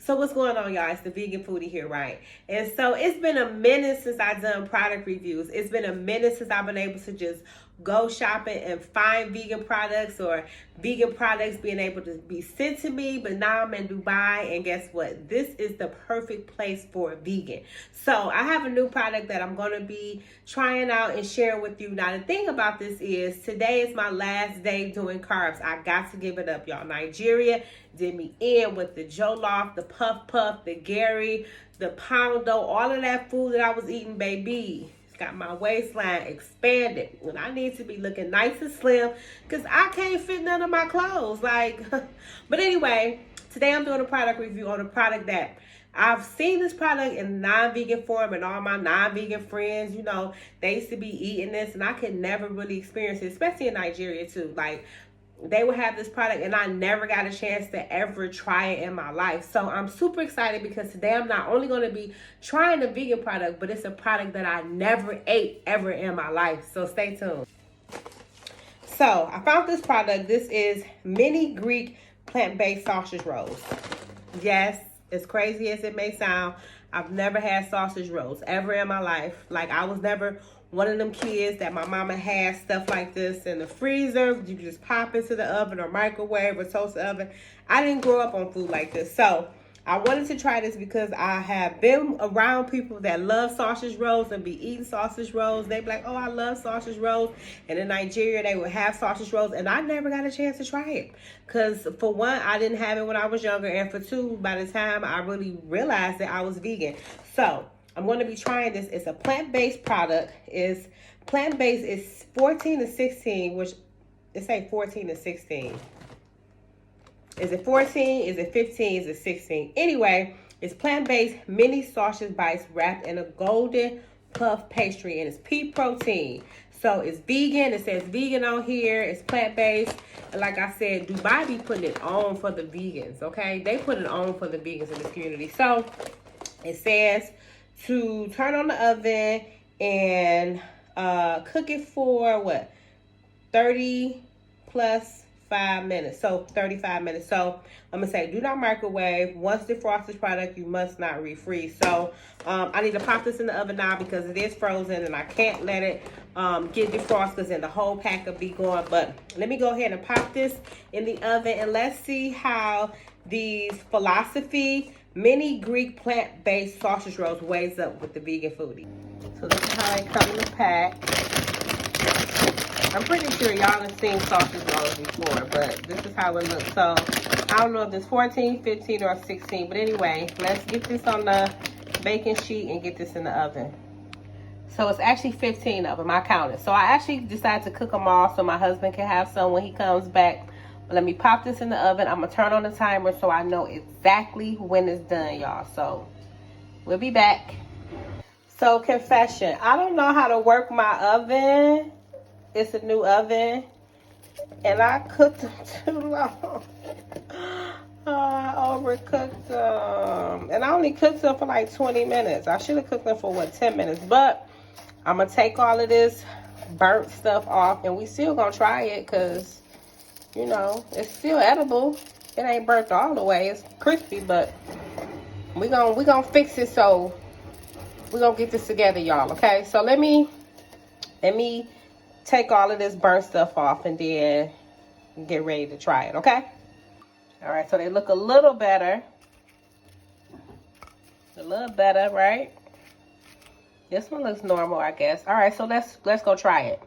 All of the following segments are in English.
So what's going on, y'all? It's the Vegan Foodie here, right? And so it's been a minute since I've done product reviews. It's been a minute since I've been able to just go shopping and find vegan products, or vegan products being able to be sent to me. But now I'm in Dubai, and guess what? This is the perfect place for vegan. So I have a new product that I'm going to be trying out and sharing with you. Now, the thing about this is today is my last day doing carbs. I got to give it up, y'all. Nigeria did me in with the jollof, the puff puff, the Gary, the poundo, all of that food that I was eating, baby. It's got my waistline expanded. And I need to be looking nice and slim because I can't fit none of my clothes. Like, but anyway, today I'm doing a product review on a product that I've seen this product in non-vegan form, and all my non-vegan friends, you know, they used to be eating this, and I could never really experience it, especially in Nigeria too. Like, they would have this product and I never got a chance to ever try it in my life. So I'm super excited because today I'm not only going to be trying a vegan product, but it's a product that I never ate ever in my life. So stay tuned. So I found this product. This is mini Greek plant-based sausage rolls. Yes, as crazy as it may sound, I've never had sausage rolls ever in my life. Like, I was never one of them kids that my mama had stuff like this in the freezer. You just pop into the oven or microwave or toast oven. I didn't grow up on food like this. So I wanted to try this because I have been around people that love sausage rolls and be eating sausage rolls. They be like, oh, I love sausage rolls. And in Nigeria, they would have sausage rolls. And I never got a chance to try it. Because for one, I didn't have it when I was younger. And for two, by the time I really realized that I was vegan. So I'm going to be trying this. It's a plant-based product. It's plant-based. It's 14 to 16, which it say 14 to 16. Is it 14? Is it 15? Is it 16? Anyway, it's plant-based mini sausage bites wrapped in a golden puff pastry, and it's pea protein. So it's vegan. It says vegan on here. It's plant-based. And like I said, Dubai be putting it on for the vegans, okay? They put it on for the vegans in the community. So it says to turn on the oven and cook it for what, 30 plus 5 minutes, so 35 minutes. So I'm gonna say do not microwave. Once defrosted product, you must not refreeze. So I need to pop this in the oven now because it is frozen and I can't let it get defrosted because then the whole pack will be gone. But let me go ahead and pop this in the oven and let's see how these philosophy mini Greek plant-based sausage rolls weighs up with the Vegan Foodie. So this is how they come in the pack. I'm pretty sure y'all have seen sausage rolls before, but this is how it looks. So I don't know if it's 14, 15, or 16. But anyway, let's get this on the baking sheet and get this in the oven. So it's actually 15 of them. I counted. So I actually decided to cook them all so my husband can have some when he comes back. But let me pop this in the oven. I'm going to turn on the timer so I know exactly when it's done, y'all. So we'll be back. So confession, I don't know how to work my oven. It's a new oven. And I cooked them too long. I overcooked them. And I only cooked them for like 20 minutes. I should have cooked them for, what, 10 minutes. But I'm going to take all of this burnt stuff off. And we still going to try it because, you know, it's still edible. It ain't burnt all the way. It's crispy, but we gonna fix it. So we're gonna get this together, y'all. Okay, so let me take all of this burnt stuff off and then get ready to try it. Okay. All right, so they look a little better. A little better, right? This one looks normal, I guess. All right, so let's go try it.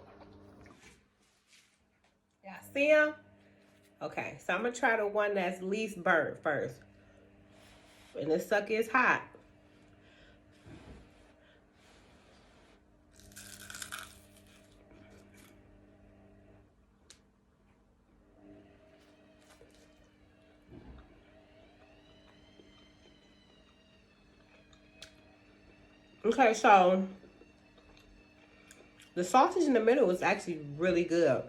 Y'all see them? Okay, so I'm gonna try the one that's least burnt first. And this sucker is hot. Okay, so the sausage in the middle was actually really good.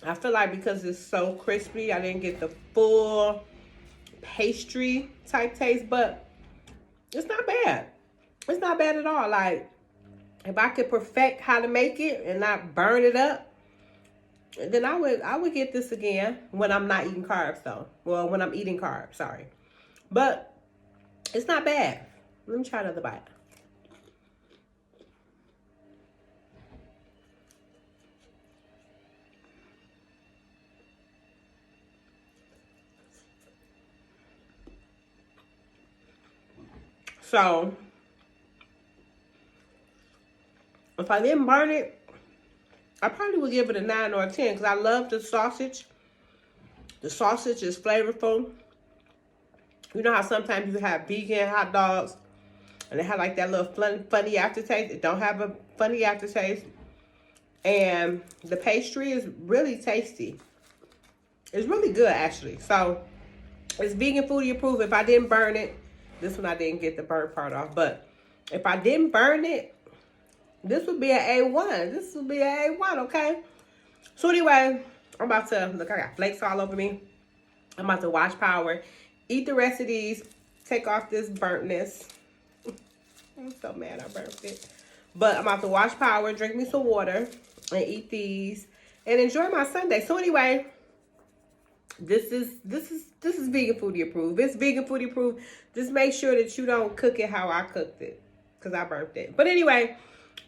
I feel like because it's so crispy, I didn't get the full pastry type taste, but it's not bad. It's not bad at all. Like, if I could perfect how to make it and not burn it up, then I would get this again when I'm not eating carbs though. Well, when I'm eating carbs, sorry. But it's not bad. Let me try another bite. So if I didn't burn it, I probably would give it a 9 or a 10 because I love the sausage. The sausage is flavorful. You know how sometimes you have vegan hot dogs and they have like that little funny aftertaste? It don't have a funny aftertaste. And the pastry is really tasty. It's really good actually. So it's vegan foodie approved. If I didn't burn it, this one I didn't get the burnt part off. But if I didn't burn it, this would be an A1. This would be an A1, okay? So anyway, I'm about to, look, I got flakes all over me. I'm about to watch Power, eat the rest of these, take off this burntness. I'm so mad I burnt it. But I'm about to watch Power, drink me some water, and eat these, and enjoy my Sunday. So anyway, this is vegan foodie approved. It's vegan foodie approved. Just make sure that you don't cook it how I cooked it, because I burnt it. But anyway,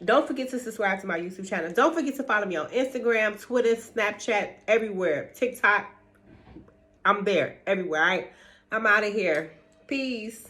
don't forget to subscribe to my YouTube channel. Don't forget to follow me on Instagram, Twitter, Snapchat, everywhere. TikTok. I'm there everywhere, all right? I'm out of here. Peace.